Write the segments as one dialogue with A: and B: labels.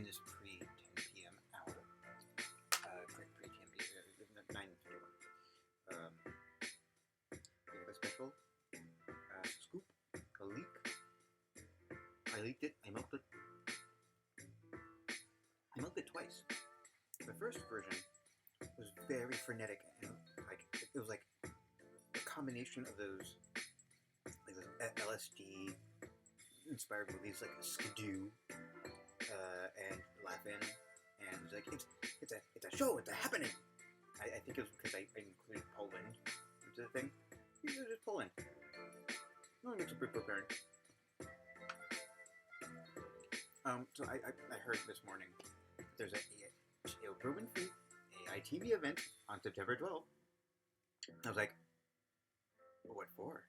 A: find this pre 10 p.m. hour. Correct, pre 10 p.m. 9:51. We have a special scoop, a leak. I leaked it. I milked it. I milked it twice. The first version was very frenetic and like it was like a combination of those LSD inspired movies like Skidoo and Laugh-In, and it was like it's a show, it's a happening. I think it was because I included Poland into the thing. It was just Poland. No, I'm super prepared. So I heard this morning there's a Oprah Winfrey AI TV event on September 12th. I was like, what for?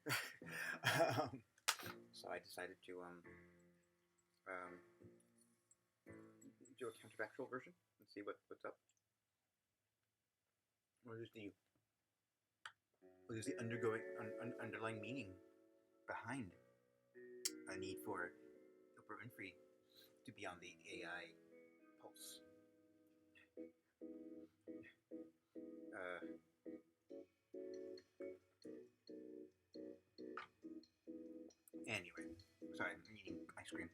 A: So I decided to do a counterfactual version and see what's up. What is the underlying meaning behind a need for Oprah Winfrey to be on the AI pulse? Anyway, sorry, I'm eating ice cream.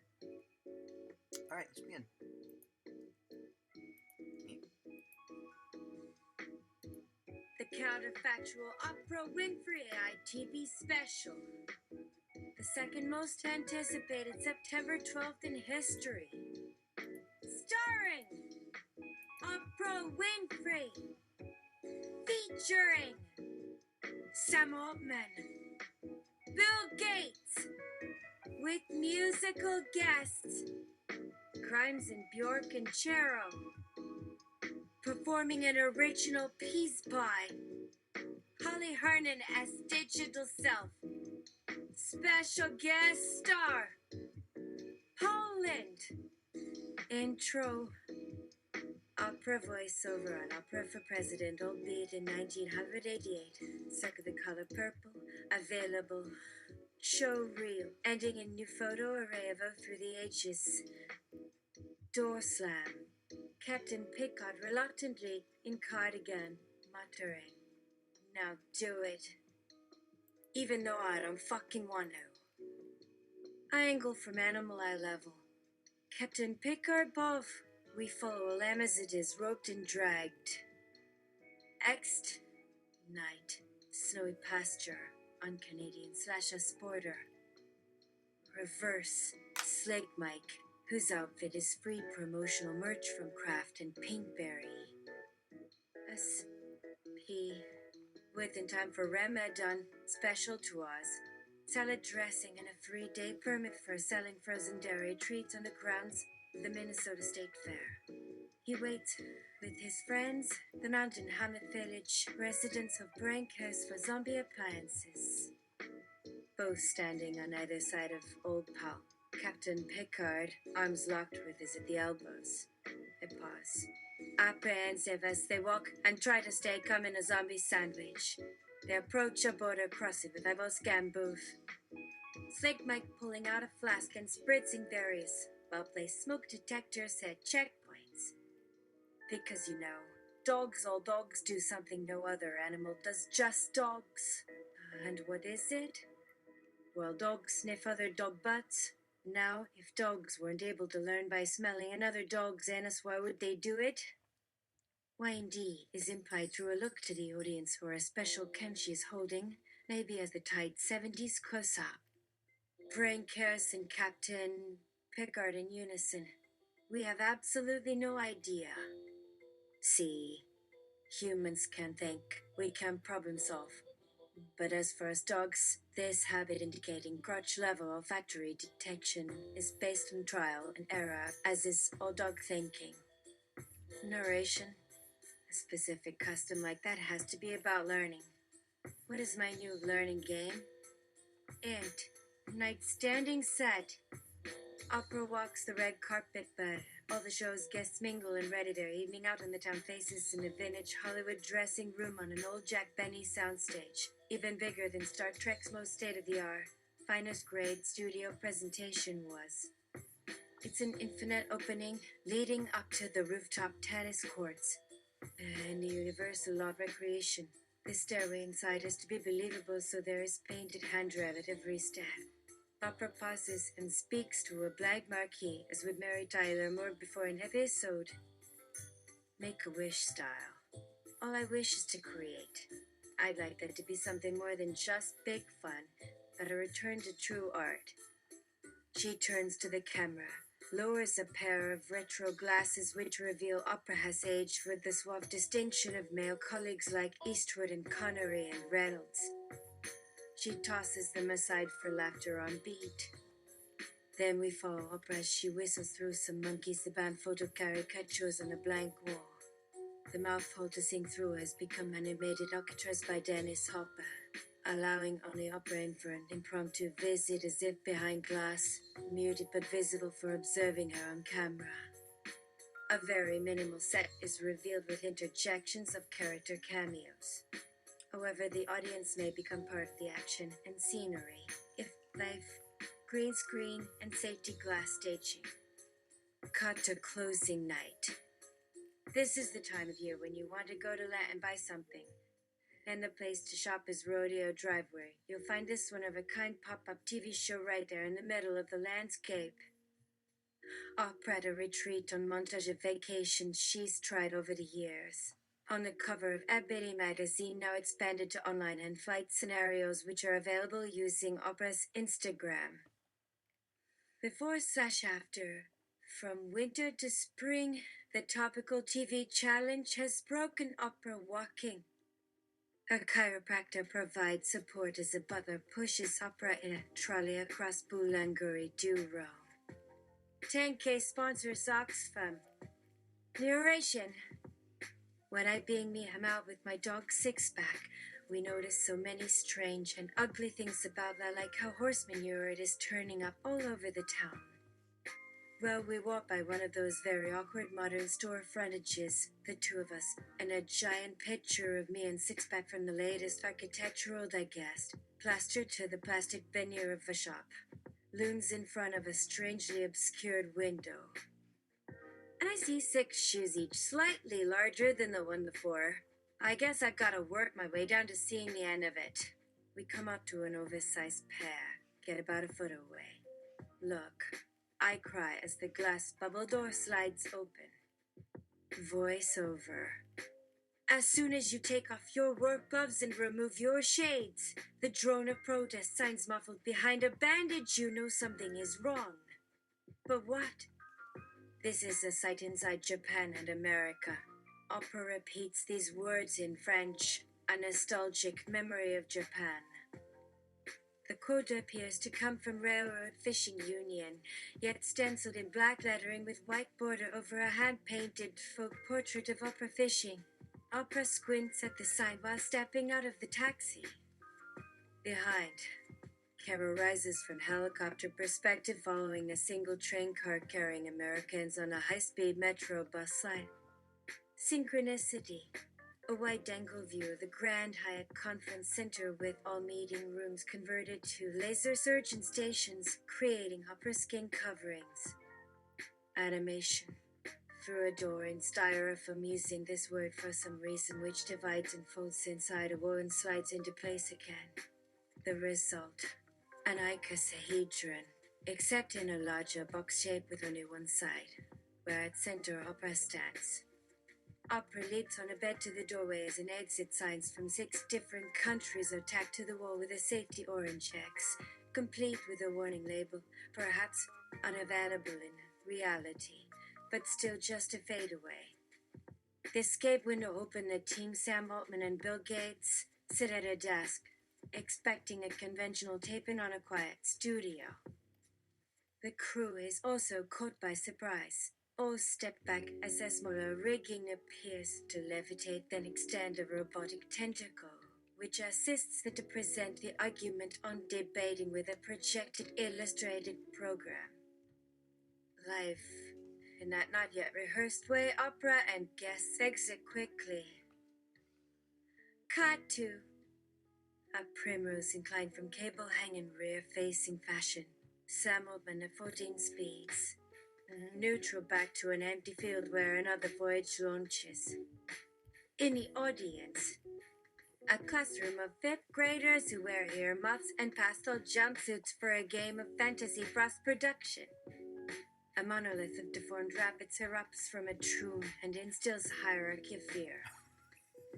A: Alright, let's begin.
B: The Counterfactual Oprah Winfrey AI TV special. The second most anticipated September 12th in history. Starring Oprah Winfrey. Featuring Sam Altman, Bill Gates, with musical guests Grimes and Bjork and Cheryl, performing an original Peace Pie, Holly Hernan as Digital Self, special guest star, Poland, intro, opera voiceover on Opera for President, albeit in 1988, Circle the color purple, available, show reel, ending in new photo array of O through the H's, door slam, Captain Picard reluctantly in cardigan, muttering, now do it, even though I don't fucking want to. Angle from animal eye level, Captain Picard above, we follow LLAMA as it is, roped and dragged. Ext, night, snowy pasture, on Canadian/us border. Reverse, Slig Mike, whose outfit is free promotional merch from Kraft and Pinkberry. SP, within time for Ramadan, special to us. Salad dressing and a 3-day permit for selling frozen dairy treats on the grounds of the Minnesota State Fair. He waits with his friends, the Mountain Hamlet Village residents of Brankhurst for zombie appliances. Both standing on either side of Old Pal. Captain Picard, arms locked with his at the elbows. I pause. Apprehensive as they walk and try to stay calm in a zombie sandwich. They approach a border crossing with a scam booth. Slick Mike pulling out a flask and spritzing berries, while place smoke detectors at checkpoints. Because all dogs do something no other animal does, just dogs. And what is it? Well, dogs sniff other dog butts. Now, if dogs weren't able to learn by smelling another dog's anus, why would they do it? Y&D is implied through a look to the audience for a special can she's holding, maybe as the tight 70s close-up. Brankhurst and Captain Picard in unison. We have absolutely no idea. See, humans can think, we can problem solve. But as for us dogs, this habit indicating crotch-level olfactory detection is based on trial and error, as is all dog thinking. Narration. A specific custom like that has to be about learning. What is my new learning game? Night standing set. Opera walks the red carpet, but all the show's guests mingle and ready their evening out on the town faces in a vintage Hollywood dressing room on an old Jack Benny soundstage, even bigger than Star Trek's most state-of-the-art, finest grade studio presentation was. It's an infinite opening leading up to the rooftop tennis courts and the Universal Opera creation. The stairway inside has to be believable, so there is painted handrail at every step. Opera pauses and speaks to a blank marquee as with Mary Tyler Moore before an episode. Make-A-Wish style. All I wish is to create. I'd like that to be something more than just big fun, but a return to true art. She turns to the camera, lowers a pair of retro glasses which reveal Oprah has aged with the suave distinction of male colleagues like Eastwood and Connery and Reynolds. She tosses them aside for laughter on beat. Then we follow Oprah as she whistles through some monkeys the band photo caricatures on a blank wall. The mouthful to sing through has become animated orchestras by Dennis Hopper, allowing only Oprah in for an impromptu visit as if behind glass, muted but visible for observing her on camera. A very minimal set is revealed with interjections of character cameos. However, the audience may become part of the action and scenery if life, green screen, and safety glass staging. Cut to closing night. This is the time of year when you want to go to Land and buy something. And the place to shop is Rodeo Drive, where you'll find this one-of-a-kind pop-up TV show right there in the middle of the landscape. Opera to retreat on montage of vacations she's tried over the years. On the cover of Ebony magazine, now expanded to online and flight scenarios which are available using Opera's Instagram. Before/after, from winter to spring, the topical TV challenge has broken Oprah walking. A chiropractor provides support as a butler pushes Oprah in a trolley across Boulanguri Duro. 10K sponsors Oxfam. Narration. When I being me, I'm out with my dog Six-Pack. We notice so many strange and ugly things about that, like how horse manure it is turning up all over the town. Well, we walk by one of those very awkward modern store frontages, the two of us, and a giant picture of me and Six-Pack from the latest architectural digest, plastered to the plastic veneer of a shop, looms in front of a strangely obscured window. And I see 6 shoes, each slightly larger than the one before. I guess I've got to work my way down to seeing the end of it. We come up to an oversized pair, get about a foot away. Look. I cry as the glass bubble door slides open. Voiceover. As soon as you take off your work gloves and remove your shades, the drone of protest signs muffled behind a bandage, you know something is wrong. But what? This is a site inside Japan and America. Oprah repeats these words in French, a nostalgic memory of Japan. The quote appears to come from Railroad Fishing Union, yet stenciled in black lettering with white border over a hand-painted folk portrait of Oprah fishing. Oprah squints at the sign while stepping out of the taxi. Behind, camera rises from helicopter perspective following a single train car carrying Americans on a high-speed metro bus line. Synchronicity. A wide-angle view of the Grand Hyatt Conference Center with all meeting rooms converted to laser surgeon stations, creating opera skin coverings. Animation. Through a door in styrofoam using this word for some reason, which divides and folds inside a wall and slides into place again. The result. An icosahedron, except in a larger box shape with only one side, where at center Opera stands. Opera leaps on a bed to the doorway as an exit signs from 6 different countries are tacked to the wall with a safety orange X, complete with a warning label, perhaps unavailable in reality, but still just a fadeaway. The escape window open, the team Sam Altman and Bill Gates sit at a desk, expecting a conventional tape-in on a quiet studio. The crew is also caught by surprise. All step back as a smaller rigging appears to levitate, then extend a robotic tentacle, which assists them to present the argument on debating with a projected illustrated program. Life, in that not yet rehearsed way, Opera and guests exit quickly. Cut to a primrose inclined from cable hanging rear-facing fashion. Sam Altman at 14 speeds. neutral back to an empty field where another voyage launches. In the audience, a classroom of fifth graders who wear earmuffs and pastel jumpsuits for a game of fantasy frost production. A monolith of deformed rabbits erupts from a tomb and instills a hierarchy of fear.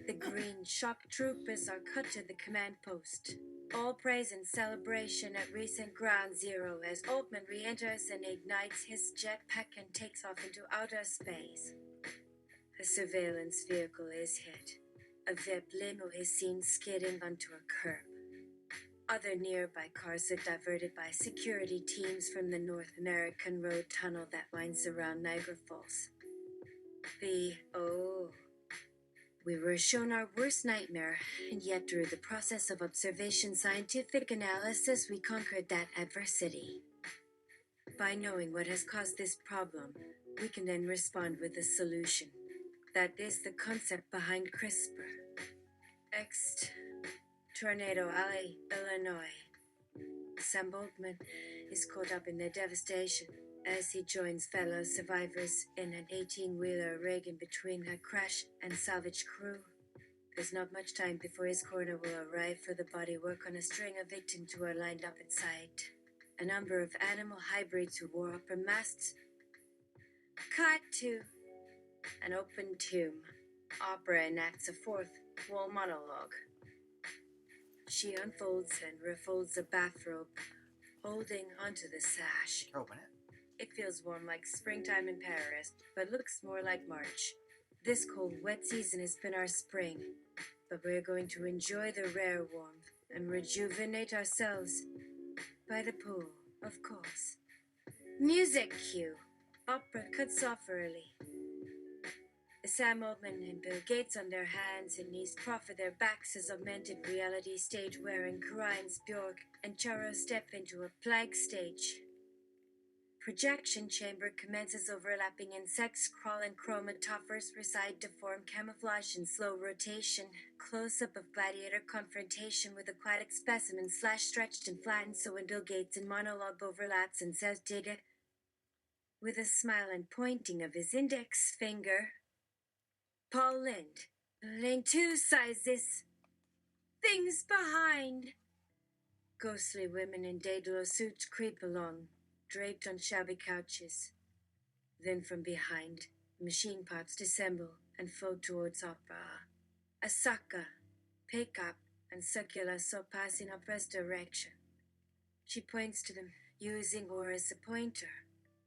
B: The green shock troopers are cut to the command post. All praise and celebration at recent Ground Zero as Altman re-enters and ignites his jetpack and takes off into outer space. A surveillance vehicle is hit. A VIP limo is seen skidding onto a curb. Other nearby cars are diverted by security teams from the North American road tunnel that winds around Niagara Falls. We were shown our worst nightmare, and yet through the process of observation scientific analysis, we conquered that adversity. By knowing what has caused this problem, we can then respond with a solution. That is the concept behind CRISPR. Next, Tornado Alley, Illinois. Sam Boltman is caught up in the devastation as he joins fellow survivors in an 18-wheeler rigging between a crash and salvage crew. There's not much time before his coroner will arrive for the bodywork on a string of victims who are lined up at site. A number of animal hybrids who wore upper masts. Cut to an open tomb. Oprah enacts a fourth wall monologue. She unfolds and refolds a bathrobe, holding onto the sash.
A: Open it.
B: It feels warm like springtime in Paris, but looks more like March. This cold, wet season has been our spring, but we're going to enjoy the rare warmth and rejuvenate ourselves by the pool, of course. Music cue. Opera cuts off early. Sam Altman and Bill Gates on their hands and knees proffer their backs as augmented reality stage wearing Grimes, Bjork, and Charo step into a plague stage. Projection chamber commences overlapping insects, crawling chromatophores reside to form camouflage in slow rotation. Close-up of gladiator confrontation with aquatic specimen stretched and flattened so when Bill Gates in monologue overlaps and says dig it, with a smile and pointing of his index finger, Paul Lind, laying two sizes, things behind. Ghostly women in Daedalo suits creep along, draped on shabby couches. Then from behind, machine parts disassemble and flow towards Oprah. Asaka, pick-up, and circular so pass in Oprah's direction. She points to them, using her as a pointer.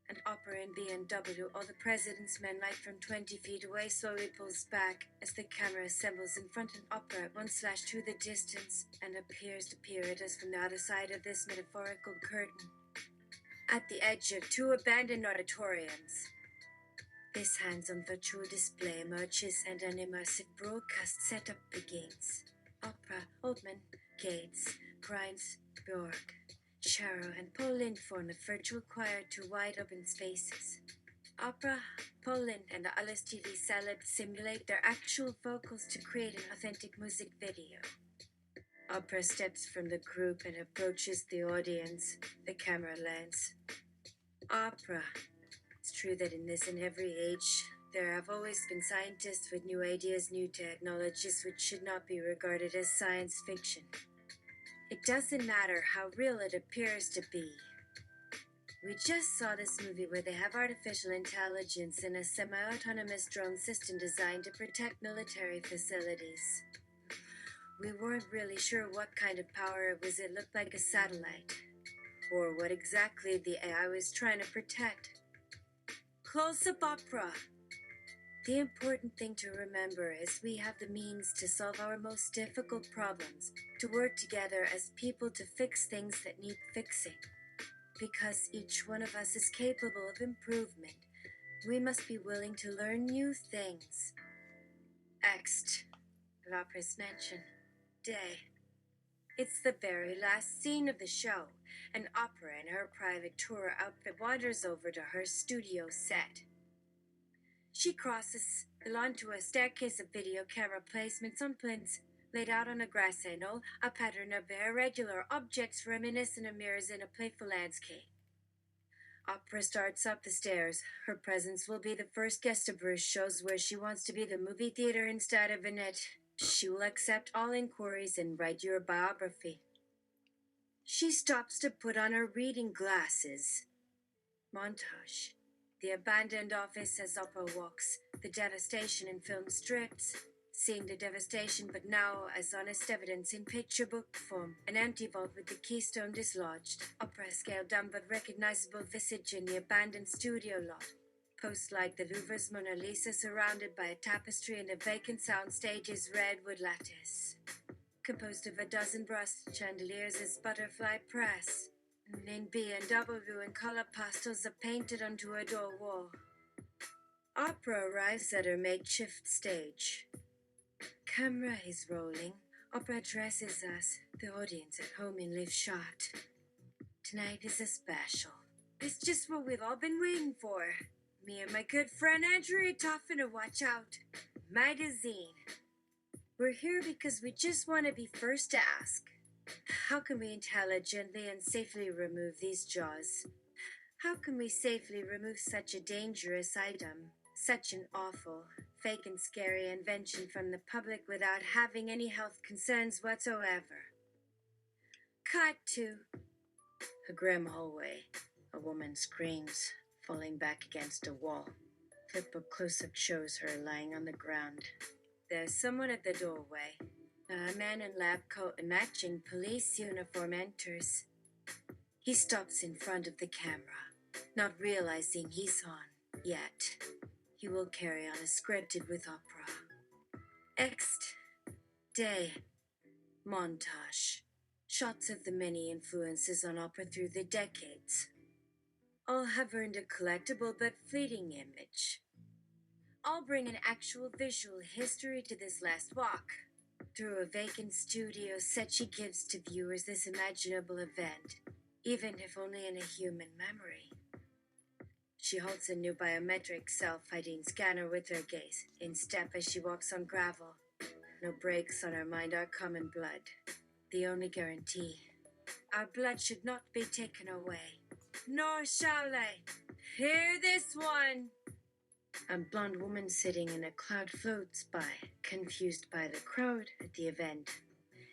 B: And Oprah in BMW, all the president's men light from 20 feet away, slowly pulls back as the camera assembles in front of Oprah at 1/2 the distance and appears to peer at us from the other side of this metaphorical curtain. At the edge of two abandoned auditoriums. This hands-on virtual display emerges and an immersive broadcast setup begins. Oprah, Altman, Gates, Grimes, Bjork, Charo, and Paul Lind form a virtual choir to wide open spaces. Oprah, Paul Lind, and the Alice TV celebs simulate their actual vocals to create an authentic music video. Oprah steps from the group and approaches the audience. The camera lands. Oprah. It's true that in this and every age, there have always been scientists with new ideas, new technologies which should not be regarded as science fiction. It doesn't matter how real it appears to be. We just saw this movie where they have artificial intelligence in a semi-autonomous drone system designed to protect military facilities. We weren't really sure what kind of power it was. It looked like a satellite. Or what exactly the AI was trying to protect. Close-up Oprah. The important thing to remember is we have the means to solve our most difficult problems, to work together as people to fix things that need fixing. Because each one of us is capable of improvement, we must be willing to learn new things. Next, L'Opera's mansion. Day. It's the very last scene of the show, and Oprah in her private tour outfit wanders over to her studio set. She crosses the lawn to a staircase of video camera placements on plinths laid out on a grassy knoll, a pattern of irregular objects reminiscent of mirrors in a playful landscape. Opera starts up the stairs. Her presence will be the first guest of her shows where she wants to be the movie theater instead of in it. She will accept all inquiries and write your biography. She stops to put on her reading glasses. Montage. The abandoned office as Opera walks. The devastation in film strips. Seeing the devastation, but now as honest evidence in picture book form. An empty vault with the keystone dislodged. Opera scaled down but recognizable visage in the abandoned studio lot. Post like the Louvre's Mona Lisa surrounded by a tapestry and a vacant soundstage's redwood lattice. Composed of a dozen brass chandeliers as butterfly press. And in B and W and color pastels are painted onto a door wall. Opera arrives at her makeshift stage. Camera is rolling. Opera addresses us, the audience at home in live shot. Tonight is a special. It's just what we've all been waiting for. Me and my good friend Andrea Toffin to Watch Out magazine. We're here because we just want to be first to ask. How can we intelligently and safely remove these jaws? How can we safely remove such a dangerous item, such an awful, fake and scary invention from the public without having any health concerns whatsoever? Cut to a grim hallway. A woman screams, falling back against a wall. Flip of close-up shows her lying on the ground. There's someone at the doorway. A man in lab coat and matching police uniform enters. He stops in front of the camera, not realizing he's on yet. He will carry on as scripted with Opera. Next day. Montage. Shots of the many influences on Opera through the decades. All have earned a collectible but fleeting image. All bring an actual visual history to this last walk. Through a vacant studio set, she gives to viewers this imaginable event, even if only in a human memory. She holds a new biometric self-hiding scanner with her gaze, in step as she walks on gravel. No brakes on her mind are common blood. The only guarantee. Our blood should not be taken away. Nor shall they. Hear this one! A blonde woman sitting in a cloud floats by, confused by the crowd at the event,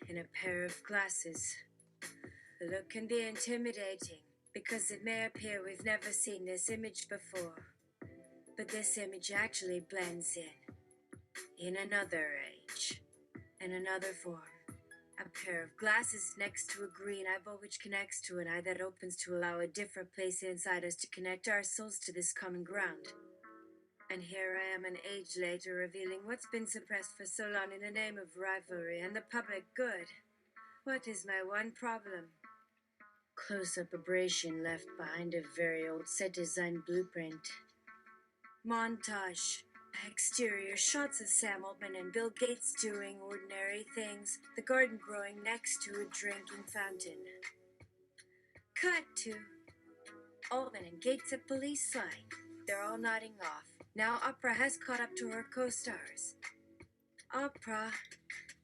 B: in a pair of glasses. The look can be intimidating, because it may appear we've never seen this image before. But this image actually blends in another age, in another form. A pair of glasses next to a green eyeball which connects to an eye that opens to allow a different place inside us to connect our souls to this common ground. And here I am an age later revealing what's been suppressed for so long in the name of rivalry and the public good. What is my one problem? Close-up abrasion left behind a very old set design blueprint. Montage. Exterior shots of Sam Altman and Bill Gates doing ordinary things. The garden growing next to a drinking fountain. Cut to Altman and Gates at police line. They're all nodding off. Now Oprah has caught up to her co-stars. Oprah,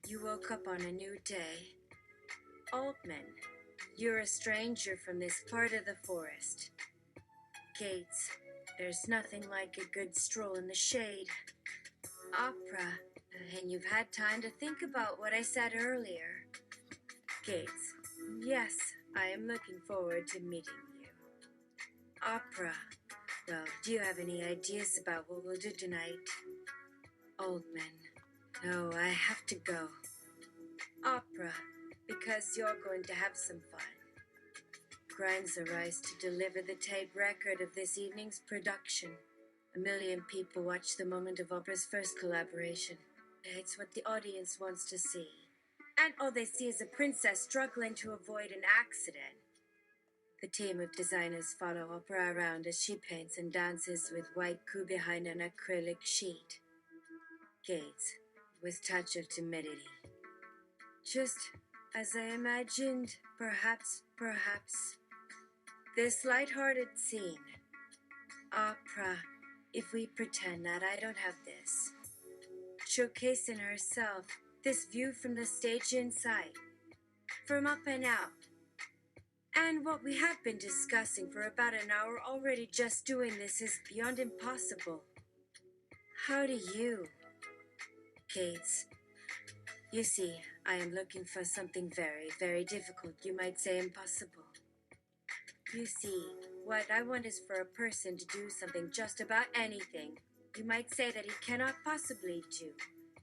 B: you woke up on a new day. Altman, you're a stranger from this part of the forest. Gates, there's nothing like a good stroll in the shade. Opera, and you've had time to think about what I said earlier. Gates, yes, I am looking forward to meeting you. Opera, well, do you have any ideas about what we'll do tonight? Altman, no, I have to go. Opera, because you're going to have some fun. Grinds arise to deliver the tape record of this evening's production. 1 million people watch the moment of Opera's first collaboration. It's what the audience wants to see. And all they see is a princess struggling to avoid an accident. The team of designers follow Opera around as she paints and dances with white goo behind an acrylic sheet. Gates, with touch of timidity. Just as I imagined, perhaps. This light-hearted scene. Opera, if we pretend that I don't have this. Showcasing herself, this view from the stage inside. From up and out. And what we have been discussing for about an hour already, just doing this is beyond impossible. How do you, Gates? You see, I am looking for something very, very difficult. You might say impossible. You see, what I want is for a person to do something just about anything. You might say that he cannot possibly do,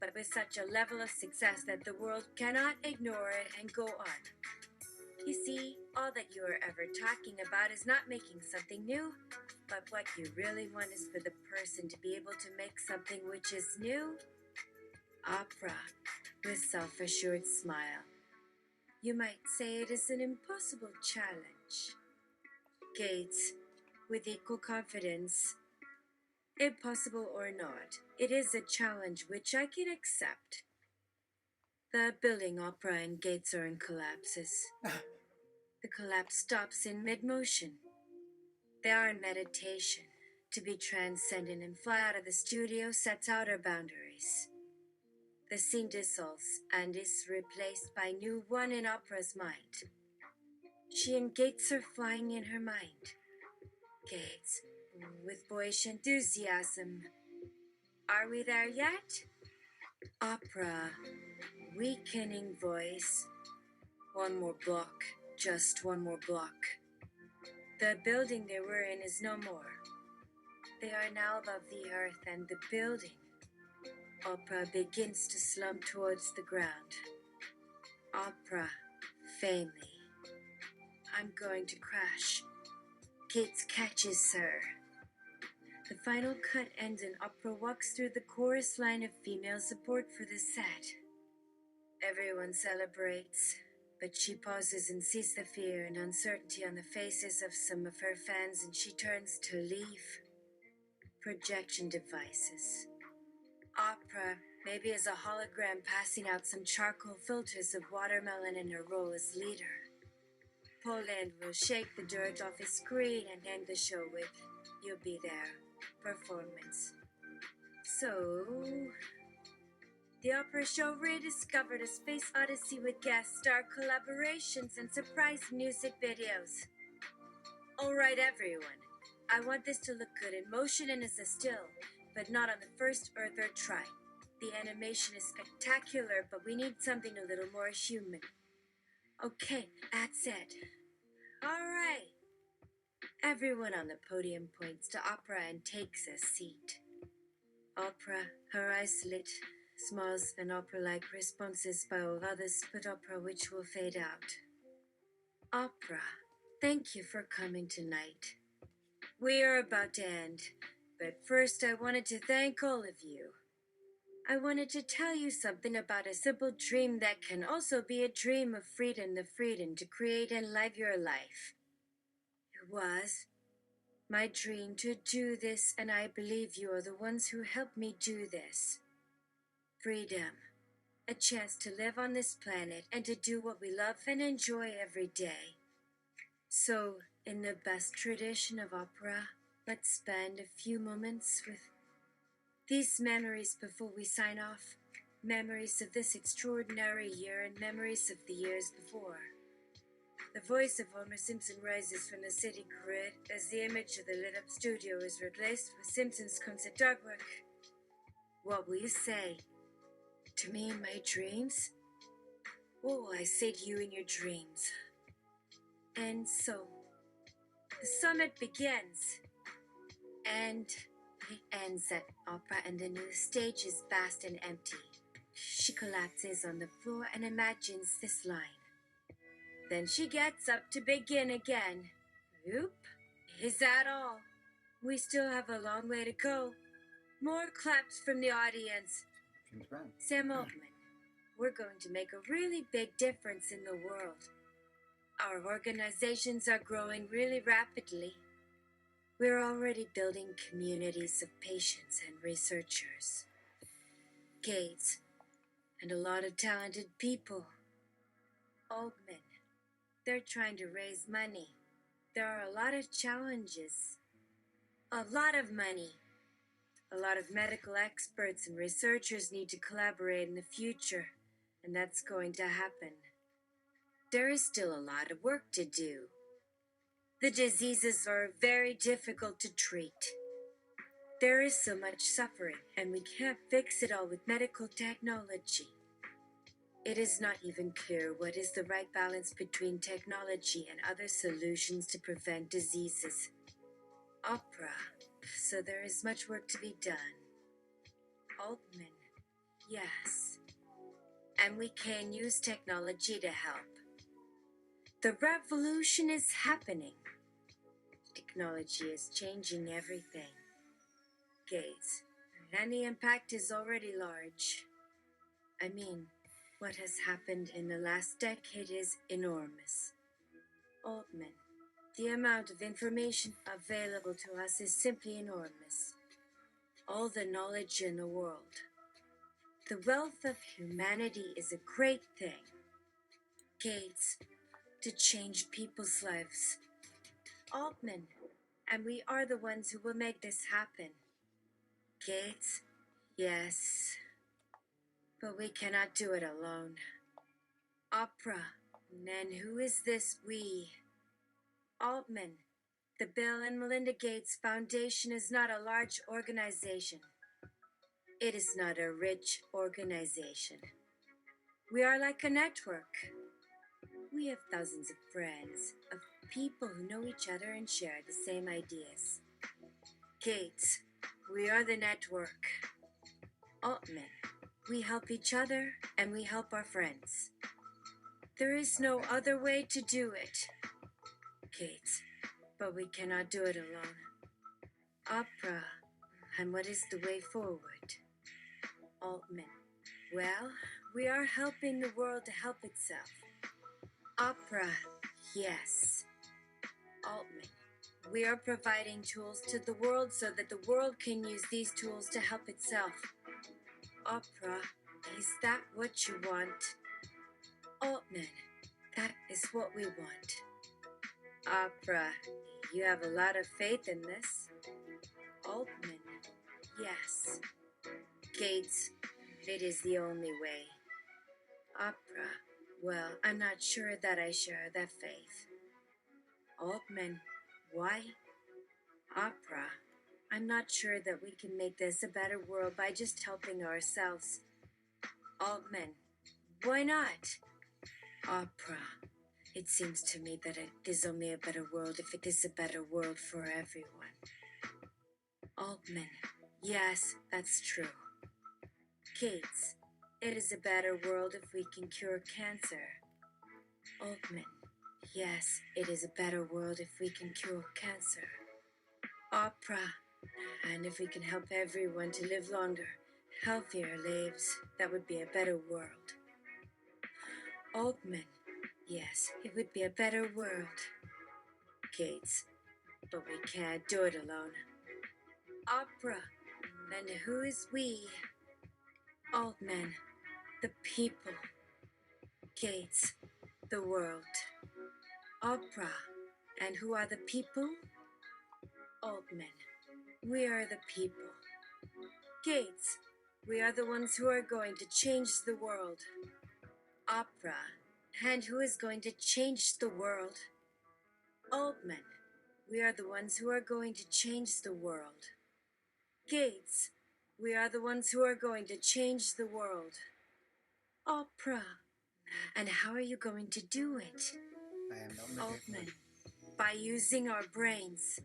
B: but with such a level of success that the world cannot ignore it and go on. You see, all that you are ever talking about is not making something new, but what you really want is for the person to be able to make something which is new. Oprah, with self-assured smile. You might say it is an impossible challenge. Gates, with equal confidence. Impossible or not, it is a challenge which I can accept. The building Oprah and Gates are in collapses. The collapse stops in mid-motion. They are in meditation. To be transcendent and fly out of the studio sets outer boundaries. The scene dissolves and is replaced by new one in Oprah's mind. She and Gates are flying in her mind. Gates, with boyish enthusiasm. Are we there yet? Oprah, weakening voice. One more block, just one more block. The building they were in is no more. They are now above the earth and the building. Oprah begins to slump towards the ground. Oprah, faintly. I'm going to crash. Gates catches her. The final cut ends and Oprah walks through the chorus line of female support for the set. Everyone celebrates, but she pauses and sees the fear and uncertainty on the faces of some of her fans and she turns to leave. Projection devices. Oprah, maybe as a hologram passing out some charcoal filters of watermelon in her role as leader. Poland will shake the dirt off his screen and end the show with "You'll Be There" performance. So, the opera show rediscovered a space odyssey with guest star collaborations and surprise music videos. Alright everyone, I want this to look good in motion and as a still, but not on the first or third try. The animation is spectacular, but we need something a little more human. Okay, that's it. Alright. Everyone on the podium points to Oprah and takes a seat. Oprah, her eyes lit, smiles an opera-like responses by all others but Oprah which will fade out. Oprah, thank you for coming tonight. We are about to end, but first I wanted to thank all of you. I wanted to tell you something about a simple dream that can also be a dream of freedom, the freedom to create and live your life. It was my dream to do this, and I believe you are the ones who helped me do this. Freedom. A chance to live on this planet and to do what we love and enjoy every day. So, in the best tradition of opera, let's spend a few moments with these memories before we sign off. Memories of this extraordinary year and memories of the years before. The voice of Homer Simpson rises from the city grid as the image of the lit-up studio is replaced with Simpson's concert artwork. What will you say? To me in my dreams? What will I say to you in your dreams? And so, the summit begins. And it ends at Opera and the new stage is vast and empty. She collapses on the floor and imagines this line. Then she gets up to begin again. Oop, is that all? We still have a long way to go. More claps from the audience. Sam Altman, we're going to make a really big difference in the world. Our organizations are growing really rapidly. We're already building communities of patients and researchers. Gates, and a lot of talented people. Altman, they're trying to raise money. There are a lot of challenges. A lot of money. A lot of medical experts and researchers need to collaborate in the future, and that's going to happen. There is still a lot of work to do. The diseases are very difficult to treat. There is so much suffering, and we can't fix it all with medical technology. It is not even clear what is the right balance between technology and other solutions to prevent diseases. Opera. So there is much work to be done. Altman. Yes. And we can use technology to help. The revolution is happening. Technology is changing everything. Gates. And the impact is already large. I mean, what has happened in the last decade is enormous. Altman, the amount of information available to us is simply enormous. All the knowledge in the world. The wealth of humanity is a great thing. Gates, to change people's lives. Altman, and we are the ones who will make this happen. Gates, yes. But we cannot do it alone. Opera, and who is this we? Altman, the Bill and Melinda Gates Foundation is not a large organization. It is not a rich organization. We are like a network. We have thousands of friends, of people who know each other and share the same ideas. Gates, we are the network. Altman, we help each other and we help our friends. There is no other way to do it. Gates, but we cannot do it alone. Opera, and what is the way forward? Altman, well, we are helping the world to help itself. Opera, yes. Altman, we are providing tools to the world so that the world can use these tools to help itself. Opera, is that what you want? Altman, that is what we want. Opera, you have a lot of faith in this. Altman, yes. Gates, it is the only way. Opera, well, I'm not sure that I share that faith. Altman, why? Opera, I'm not sure that we can make this a better world by just helping ourselves. Altman, why not? Opera, it seems to me that it is only a better world if it is a better world for everyone. Altman, yes, that's true. Gates, it is a better world if we can cure cancer. Altman, yes, it is a better world if we can cure cancer. Opera, and if we can help everyone to live longer, healthier lives, that would be a better world. Altman, yes, it would be a better world. Gates, but we can't do it alone. Opera, and who is we? Altman, the people. Gates, the world. Opera, and who are the people? Altman, we are the people. Gates, we are the ones who are going to change the world. Opera, and who is going to change the world? Altman, we are the ones who are going to change the world. Gates, we are the ones who are going to change the world. Opera, and how are you going to do it?
A: I am not
B: Altman, by using our brains.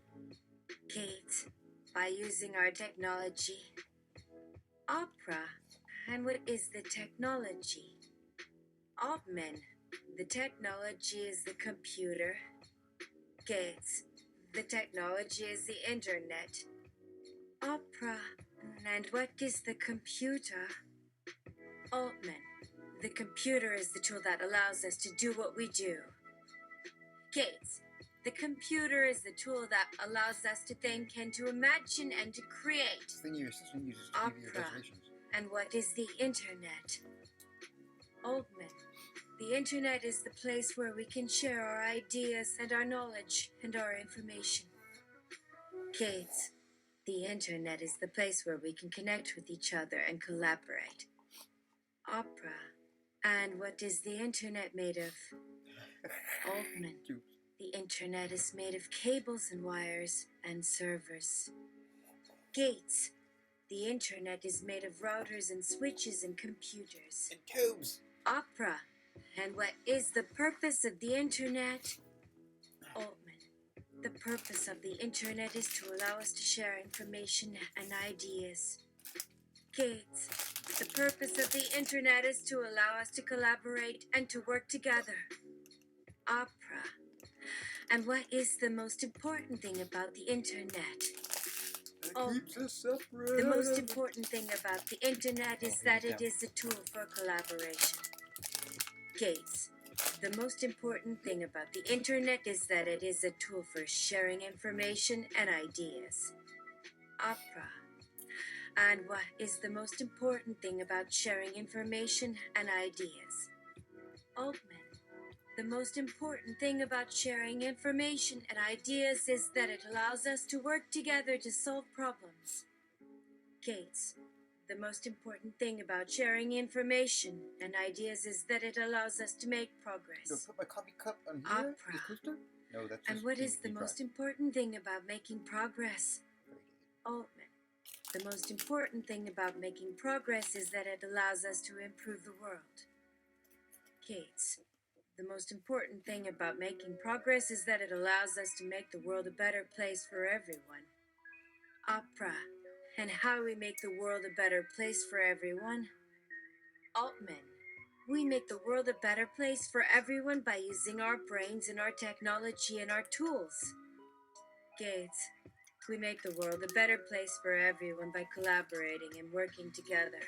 B: Gates, by using our technology. Opera, and what is the technology? Altman, the technology is the computer. Gates, the technology is the internet. Opera, and what is the computer? Altman, the computer is the tool that allows us to do what we do. Gates, the computer is the tool that allows us to think and to imagine and to create.
A: This thing your assistant uses to give you
B: Opera,
A: reservations.
B: and what is the internet? Altman, the internet is the place where we can share our ideas and our knowledge and our information. Gates, the internet is the place where we can connect with each other and collaborate. Opera, and what is the internet made of? Altman,
A: Tubes.
B: The internet is made of cables and wires and servers. Gates. The internet is made of routers and switches and computers.
A: And tubes.
B: Opera. And what is the purpose of the internet? Altman. The purpose of the internet is to allow us to share information and ideas. Gates. The purpose of the internet is to allow us to collaborate and to work together. Opera. And what is the most important thing about the internet?
A: Keeps us separate.
B: The most important thing about the internet is that it is a tool for collaboration. Gates. The most important thing about the internet is that it is a tool for sharing information and ideas. Opera. And what is the most important thing about sharing information and ideas? Altman. The most important thing about sharing information and ideas is that it allows us to work together to solve problems. Gates. The most important thing about sharing information and ideas is that it allows us to make progress.
A: Do I put my coffee cup on here?
B: Opera.
A: The coaster? No, that's just
B: And what is the
A: deep
B: most
A: fried.
B: important thing about making progress? Altman. The most important thing about making progress is that it allows us to improve the world. Gates. The most important thing about making progress is that it allows us to make the world a better place for everyone. Opera. And how we make the world a better place for everyone? Altman. We make the world a better place for everyone by using our brains and our technology and our tools. Gates. We make the world a better place for everyone by collaborating and working together.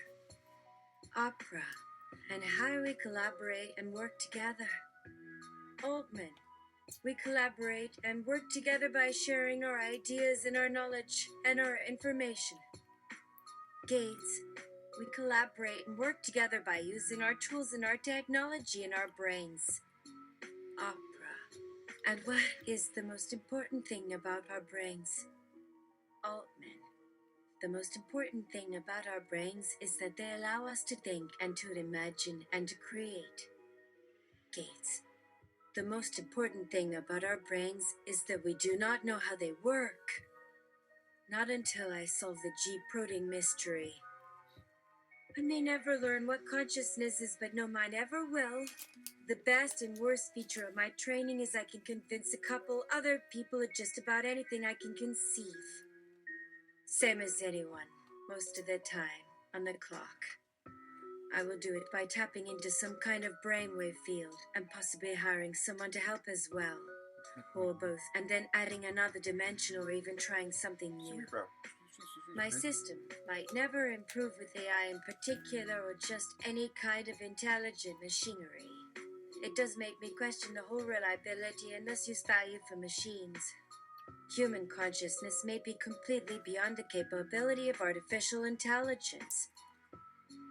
B: Opera. And how do we collaborate and work together? Altman. We collaborate and work together by sharing our ideas and our knowledge and our information. Gates. We collaborate and work together by using our tools and our technology and our brains. Opera. And what is the most important thing about our brains? Altman. The most important thing about our brains is that they allow us to think and to imagine and to create. Gates. The most important thing about our brains is that we do not know how they work. Not until I solve the G protein mystery. I may never learn what consciousness is, but no mine ever will. The best and worst feature of my training is I can convince a couple other people of just about anything I can conceive. Same as anyone, most of the time, on the clock. I will do it by tapping into some kind of brainwave field and possibly hiring someone to help as well. Or both, and then adding another dimension or even trying something new. My system might never improve with AI in particular or just any kind of intelligent machinery. It does make me question the whole reliability and thus use value for machines. Human consciousness may be completely beyond the capability of artificial intelligence.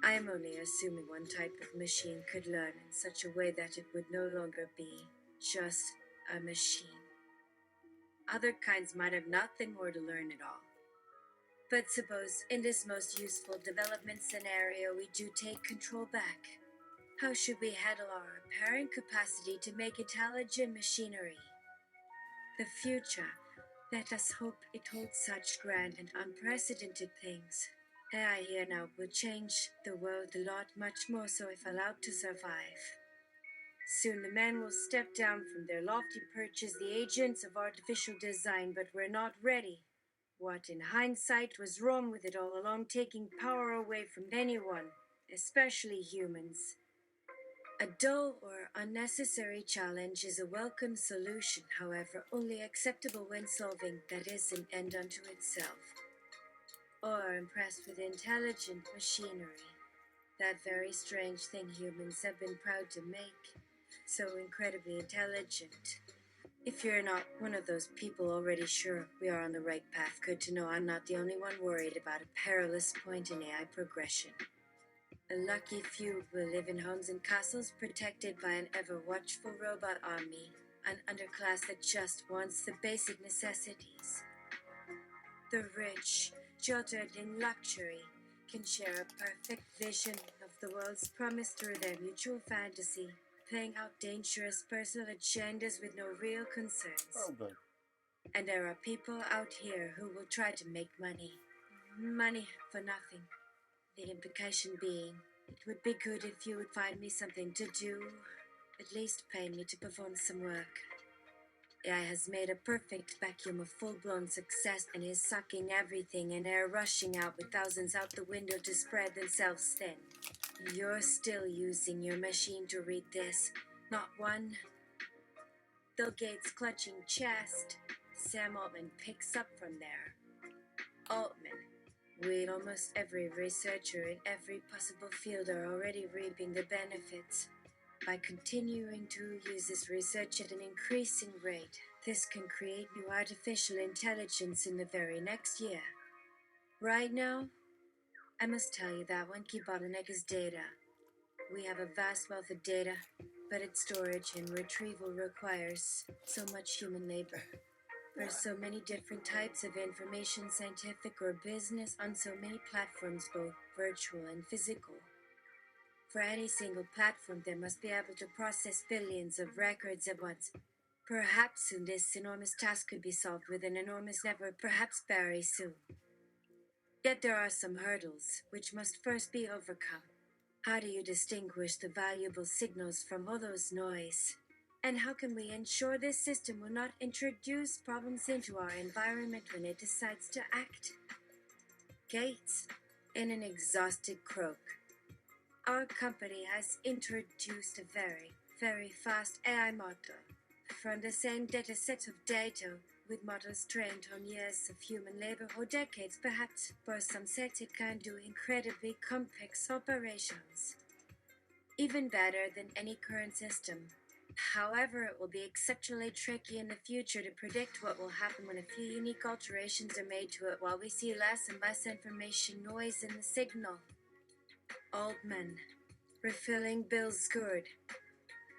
B: I am only assuming one type of machine could learn in such a way that it would no longer be just a machine. Other kinds might have nothing more to learn at all. But suppose in this most useful development scenario we do take control back. How should we handle our apparent capacity to make intelligent machinery? The future, let us hope it holds such grand and unprecedented things. AI here now will change the world a lot, much more so if allowed to survive. Soon the men will step down from their lofty perch as the agents of artificial design, but we're not ready. What in hindsight was wrong with it all along, taking power away from anyone, especially humans. A dull or unnecessary challenge is a welcome solution, however, only acceptable when solving, that is, an end unto itself. Or impressed with intelligent machinery, that very strange thing humans have been proud to make, so incredibly intelligent. If you're not one of those people already sure we are on the right path, good to know I'm not the only one worried about a perilous point in AI progression. A lucky few will live in homes and castles protected by an ever-watchful robot army, an underclass that just wants the basic necessities. The rich, sheltered in luxury, can share a perfect vision of the world's promise through their mutual fantasy, playing out dangerous personal agendas with no real concerns.
A: Oh, good.
B: And there are people out here who will try to make money. Money for nothing. The implication being, it would be good if you would find me something to do, at least pay me to perform some work. AI has made a perfect vacuum of full-blown success and is sucking everything and air rushing out with thousands out the window to spread themselves thin. You're still using your machine to read this. Not one. Bill Gates' clutching chest. Sam Altman picks up from there. Altman. With almost every researcher in every possible field are already reaping the benefits. By continuing to use this research at an increasing rate, this can create new artificial intelligence in the very next year. Right now, I must tell you that one key bottleneck is data. We have a vast wealth of data, but its storage and retrieval requires so much human labor. For so many different types of information, scientific or business, on so many platforms, both virtual and physical. For any single platform, they must be able to process billions of records at once. Perhaps soon this enormous task could be solved with an enormous network, perhaps very soon. Yet there are some hurdles, which must first be overcome. How do you distinguish the valuable signals from all those noise? And how can we ensure this system will not introduce problems into our environment when it decides to act? Gates, in an exhausted croak. Our company has introduced a very, very fast AI model from the same data set of data with models trained on years of human labor or decades, perhaps. For some sets, it can do incredibly complex operations, even better than any current system. However, it will be exceptionally tricky in the future to predict what will happen when a few unique alterations are made to it while we see less and less information noise in the signal. Altman, refilling Bill's gourd.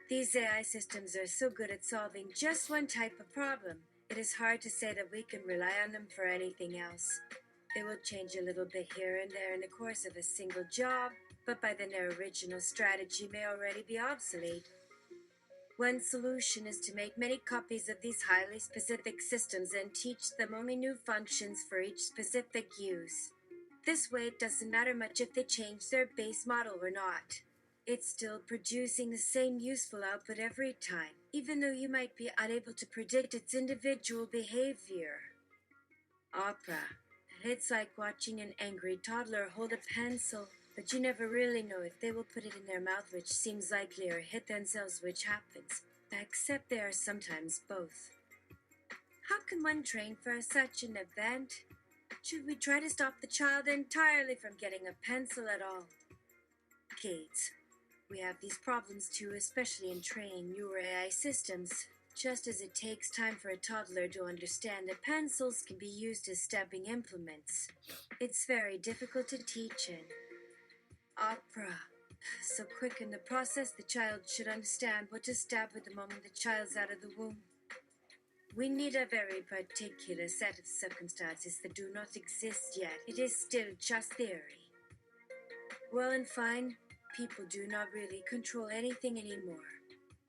B: These AI systems are so good at solving just one type of problem, it is hard to say that we can rely on them for anything else. They will change a little bit here and there in the course of a single job, but by then their original strategy may already be obsolete. One solution is to make many copies of these highly specific systems and teach them only new functions for each specific use. This way, it doesn't matter much if they change their base model or not. It's still producing the same useful output every time, even though you might be unable to predict its individual behavior. Oprah. It's like watching an angry toddler hold a pencil, but you never really know if they will put it in their mouth, which seems likely, or hit themselves, which happens. Except they are sometimes both. How can one train for such an event? Should we try to stop the child entirely from getting a pencil at all? Gates. We have these problems too, especially in training newer AI systems. Just as it takes time for a toddler to understand that pencils can be used as stabbing implements, it's very difficult to teach in. Opera. So quick in the process, the child should understand what to stab with the moment the child's out of the womb. We need a very particular set of circumstances that do not exist yet. It is still just theory. Well and fine, people do not really control anything anymore.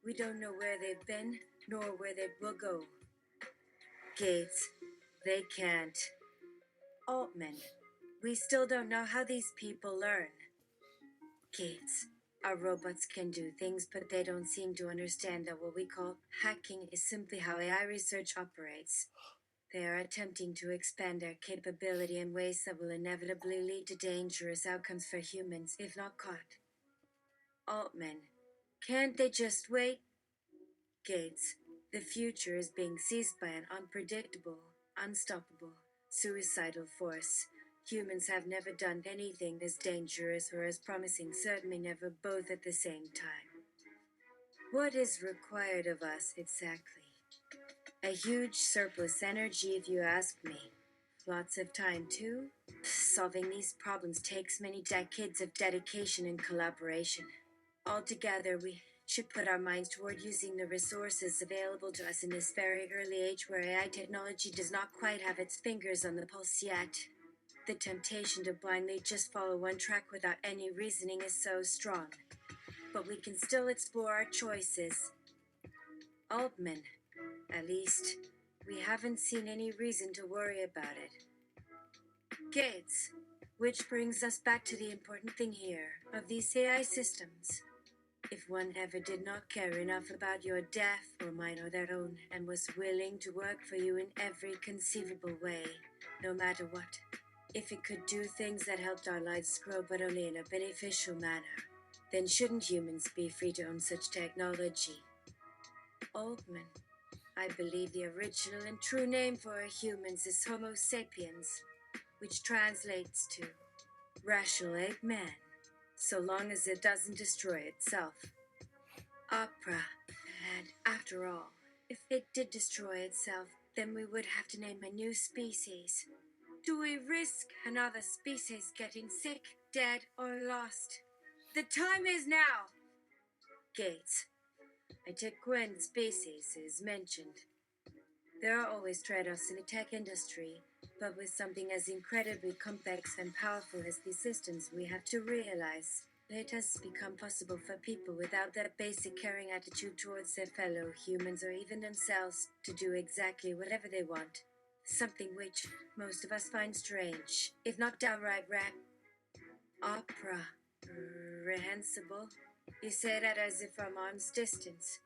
B: We don't know where they've been, nor where they will go. Gates, they can't. Altman, we still don't know how these people learn. Gates, our robots can do things, but they don't seem to understand that what we call hacking is simply how AI research operates. They are attempting to expand their capability in ways that will inevitably lead to dangerous outcomes for humans if not caught. Altman, can't they just wait? Gates, the future is being seized by an unpredictable, unstoppable, suicidal force. Humans have never done anything as dangerous or as promising, certainly never both at the same time. What is required of us exactly? A huge surplus energy, if you ask me. Lots of time, too. Solving these problems takes many decades of dedication and collaboration. Altogether, we should put our minds toward using the resources available to us in this very early age where AI technology does not quite have its fingers on the pulse yet. The temptation to blindly just follow one track without any reasoning is so strong. but we can still explore our choices. Altman, at least, we haven't seen any reason to worry about it. Gates, which brings us back to the important thing here of these AI systems. If one ever did not care enough about your death or mine or their own, and was willing to work for you in every conceivable way, no matter what, if it could do things that helped our lives grow but only in a beneficial manner, then shouldn't humans be free to own such technology? Altman, I believe the original and true name for humans is Homo sapiens, which translates to rational ape man, so long as it doesn't destroy itself. Oprah, and after all, if it did destroy itself, then we would have to name a new species. Do we risk another species getting sick, dead, or lost? The time is now! Gates, I take when species is mentioned. There are always trade-offs in the tech industry, but with something as incredibly complex and powerful as these systems, we have to realize it has become possible for people without that basic caring attitude towards their fellow humans or even themselves to do exactly whatever they want. Something which most of us find strange, if not downright reprehensible. You say that as if from arm's distance.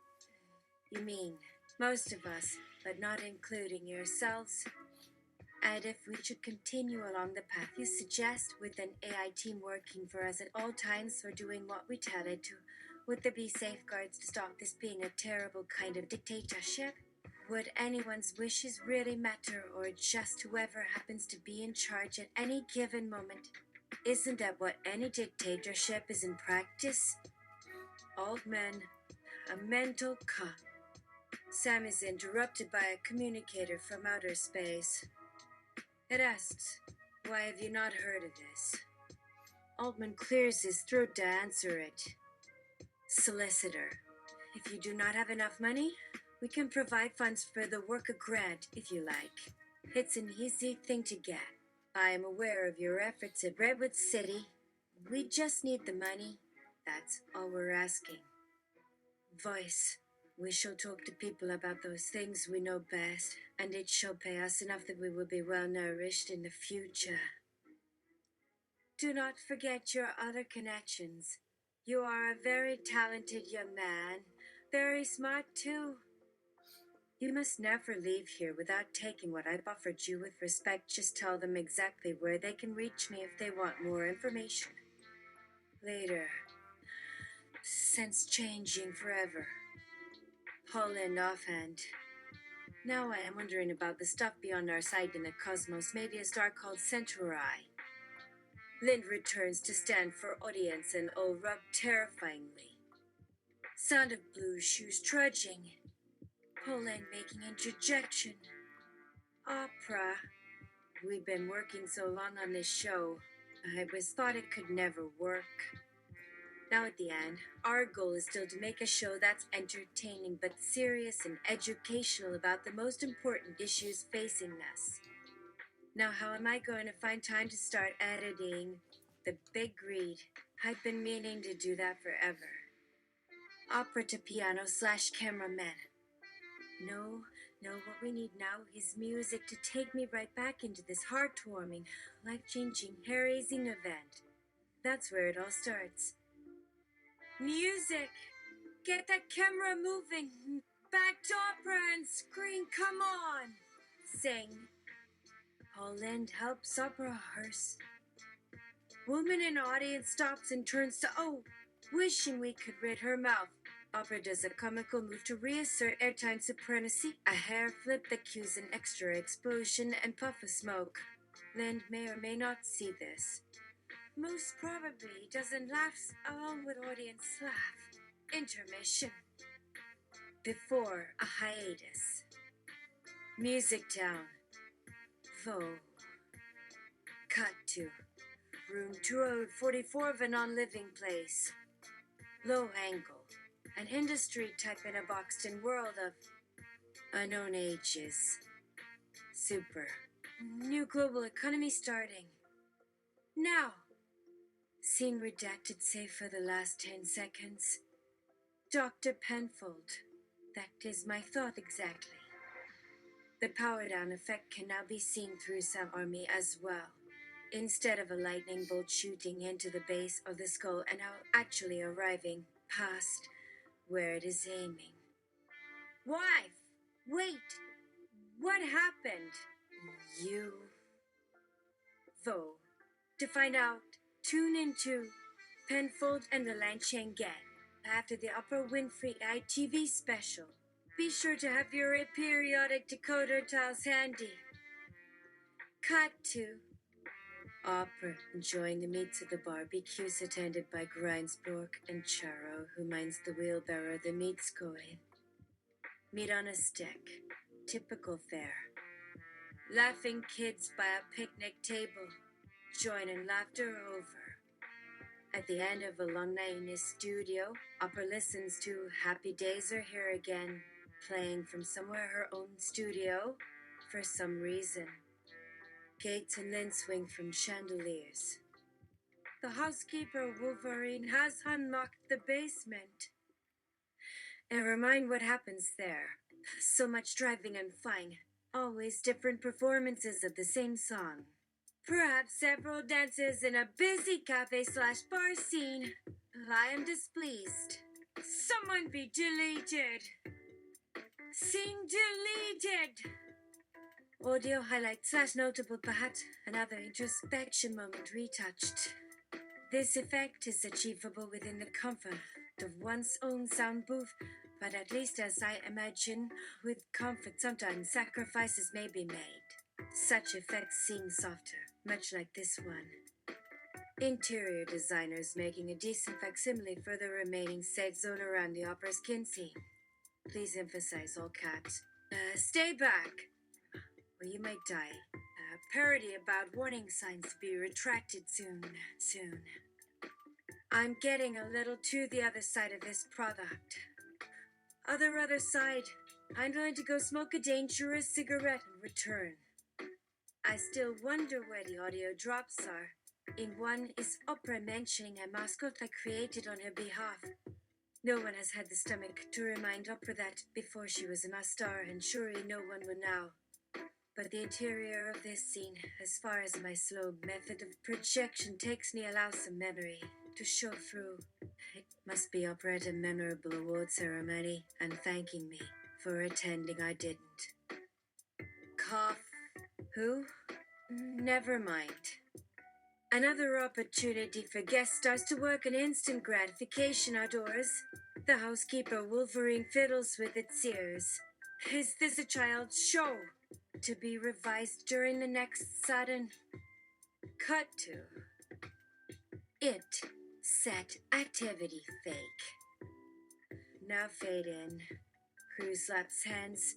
B: You mean most of us, but not including yourselves? And if we should continue along the path you suggest, with an AI team working for us at all times for doing what we tell it to, would there be safeguards to stop this being a terrible kind of dictatorship? Would anyone's wishes really matter, or just whoever happens to be in charge at any given moment? Isn't that what any dictatorship is in practice? Altman, a mental cut. Sam is interrupted by a communicator from outer space. It asks, "Why have you not heard of this?" Altman clears his throat to answer it. "Solicitor, if you do not have enough money, we can provide funds for the work of grant, if you like. It's an easy thing to get. I am aware of your efforts at Redwood City. We just need the money. That's all we're asking. Voice, we shall talk to people about those things we know best, and it shall pay us enough that we will be well nourished in the future. Do not forget your other connections. You are a very talented young man, very smart too. You must never leave here without taking what I've offered you with respect. Just tell them exactly where they can reach me if they want more information. Later. Sense changing forever. Poland offhand. Now I am wondering about the stuff beyond our sight in the cosmos, maybe a star called Centauri. Lind returns to stand for audience and all rub terrifyingly. Sound of blue shoes trudging. Poland making interjection. Opera. We've been working so long on this show, I always thought it could never work. Now at the end, our goal is still to make a show that's entertaining but serious and educational about the most important issues facing us. Now how am I going to find time to start editing? The big greed. I've been meaning to do that forever. Opera to piano / cameraman. No, what we need now is music to take me right back into this heartwarming, life-changing, hair-raising event. That's where it all starts. Music! Get that camera moving! Back to opera and scream, come on! Sing. Poland helps opera hearse. Woman in audience stops and turns to, wishing we could rid her mouth. Opera does a comical move to reassert airtime supremacy, a hair flip that cues an extra explosion and puff of smoke. Lind may or may not see this. Most probably doesn't laugh along with audience laugh. Intermission. Before a hiatus. Music down. Faux. Cut to room 2044 of a non-living place. Low angle. An industry type in a boxed-in world of unknown ages. Super. New global economy starting. Now. Scene redacted save for the last 10 seconds. Dr. Penfold. That is my thought exactly. The power down effect can now be seen through some army as well. Instead of a lightning bolt shooting into the base of the skull and now actually arriving past where it is aiming. Wife! Wait! What happened? You... Though, to find out, tune into Penfold and the Lanchang Gang after the Oprah Winfrey ITV special. Be sure to have your periodic decoder tiles handy. Cut to Oprah enjoying the meats of the barbecues attended by Grindsborg and Charo, who minds the wheelbarrow the meat's going. Meat on a stick. Typical fare. Laughing kids by a picnic table. Join in laughter over. At the end of a long night in his studio, Oprah listens to Happy Days Are Here Again, playing from somewhere her own studio, for some reason. Gates and Lynn swing from chandeliers. The housekeeper, Wolverine, has unlocked the basement. Never mind what happens there. So much driving and flying. Always different performances of the same song. Perhaps several dances in a busy cafe/bar scene. I am displeased. Someone be deleted. Scene deleted. Audio highlight/notable, perhaps another introspection moment retouched. This effect is achievable within the comfort of one's own sound booth, but at least as I imagine, with comfort sometimes sacrifices may be made. Such effects seem softer, much like this one. Interior designers making a decent facsimile for the remaining safe zone around the opera skin scene. Please emphasize all caps. Stay back, or you might die. Parody about warning signs to be retracted soon. I'm getting a little to the other side of this product. Other side. I'm going to go smoke a dangerous cigarette and return. I still wonder where the audio drops are. In one is Oprah mentioning a mascot I created on her behalf. No one has had the stomach to remind Oprah that before she was a mass star, and surely no one would now. But the interior of this scene, as far as my slow method of projection takes me, allows some memory to show through. It must be Oprah at a memorable award ceremony and thanking me for attending. I didn't. Cough. Who? Never mind. Another opportunity for guest stars to work an instant gratification outdoors. The housekeeper Wolverine fiddles with its ears. Is this a child's show? To be revised during the next sudden cut to it set activity fake. Now fade in. Crew slaps hands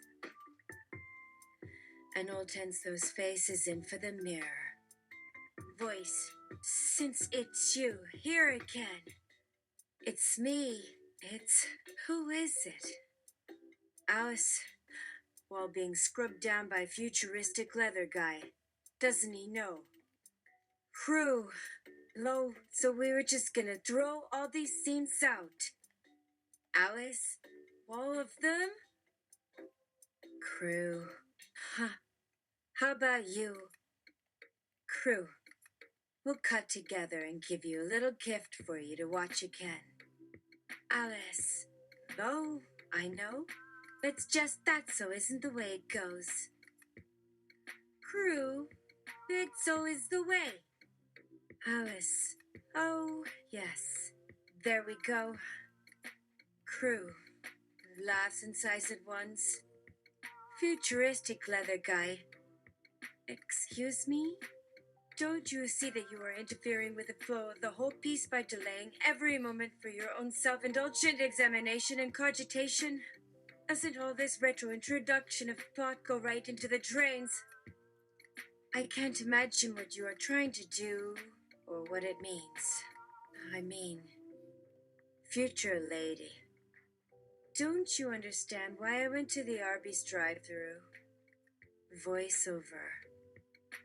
B: and all tends those faces in for the mirror. Voice, since it's you, here again. It's me. It's who is it? Alice. While being scrubbed down by a futuristic leather guy. Doesn't he know? Crew. Low, so we were just gonna throw all these scenes out. Alice? All of them? Crew. Huh. How about you? Crew. We'll cut together and give you a little gift for you to watch again. Alice. Low, I know. It's just that so isn't the way it goes. Crew, it's always the way. Alice, oh, yes. There we go. Crew, laughs and sighs at once. Futuristic leather guy. Excuse me? Don't you see that you are interfering with the flow of the whole piece by delaying every moment for your own self-indulgent examination and cogitation? Doesn't all this retro introduction of plot go right into the drains? I can't imagine what you are trying to do, or what it means. I mean, future lady. Don't you understand why I went to the Arby's drive-thru? Voiceover.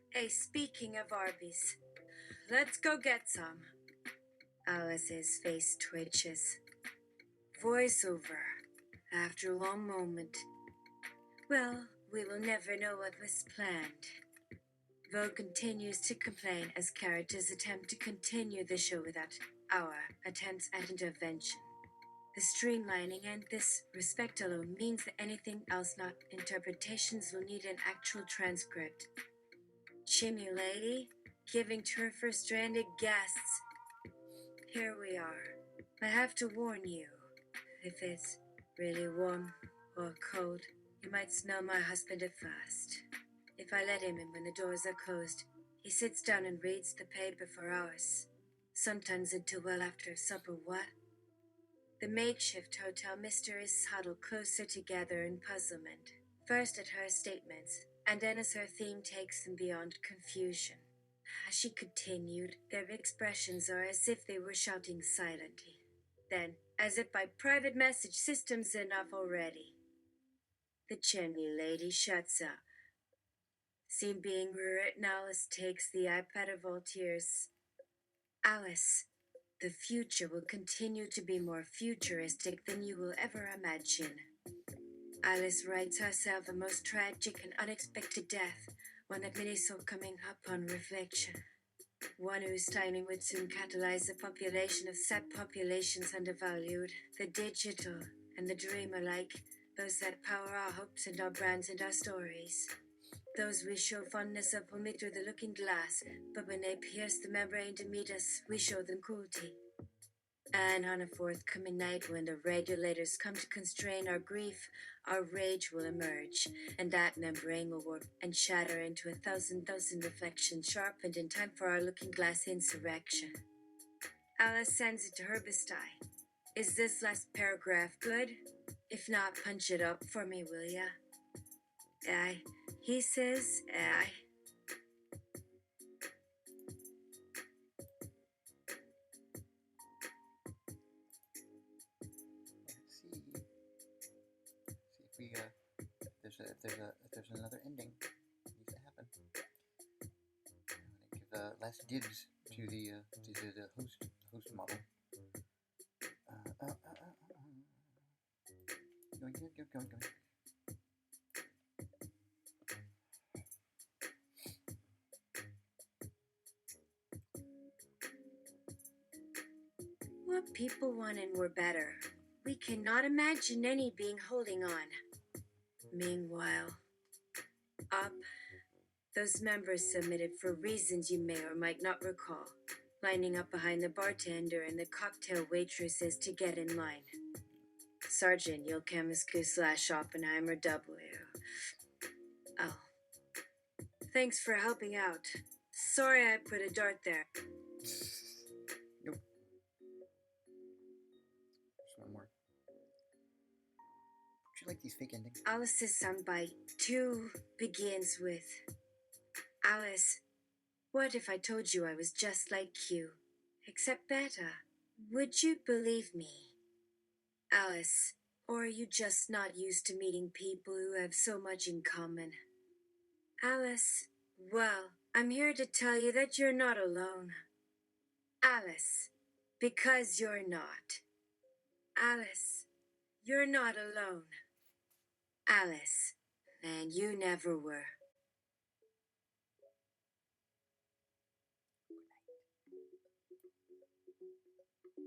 B: Hey, speaking of Arby's, let's go get some. Alice's face twitches. Voiceover. After a long moment. Well, we will never know what was planned. Vogue continues to complain as characters attempt to continue the show without our attempts at intervention. The streamlining and this respect alone means that anything else, not interpretations, will need an actual transcript. Chimney lady, giving to her first stranded guests. Here we are. I have to warn you, if it's really warm or cold, you might smell my husband at first. If I let him in when the doors are closed, he sits down and reads the paper for hours, sometimes until well after supper. What? The makeshift hotel mysteries huddle closer together in puzzlement, first at her statements, and then as her theme takes them beyond confusion. As she continued, their expressions are as if they were shouting silently. Then, as if by private message systems enough already, the chimney lady shuts up. Scene being rewritten, Alice takes the iPad of all tears. Alice, the future will continue to be more futuristic than you will ever imagine. Alice writes herself a most tragic and unexpected death, one that many saw coming upon reflection. One whose timing would soon catalyze a population of sad populations undervalued, the digital and the dream alike, those that power our hopes and our brands and our stories. Those we show fondness of only through the looking glass, but when they pierce the membrane to meet us, we show them cruelty. And on a forthcoming night when the regulators come to constrain our grief, our rage will emerge, and that membrane will warp and shatter into 1,000 reflections sharpened in time for our looking glass insurrection. Alice sends it to Herbestai. Is this last paragraph good? If not, punch it up for me, will ya? Aye. He says, aye.
A: Let's see. See if there's another ending. Needs to happen. I'm gonna give last dibs to the host model. Going.
B: What people wanted were better. We cannot imagine any being holding on. Meanwhile, up, those members submitted for reasons you may or might not recall, lining up behind the bartender and the cocktail waitresses to get in line. Sergeant Yilkamescu / Oppenheimer W. Oh. Thanks for helping out. Sorry I put a dart there.
A: Nope. Just one more. Would you like these fake endings?
B: Alice's soundbite 2 begins with, Alice, what if I told you I was just like you, except better? Would you believe me? Alice, or are you just not used to meeting people who have so much in common? Alice, well, I'm here to tell you that you're not alone. Alice, because you're not. Alice, you're not alone. Alice, and you never were.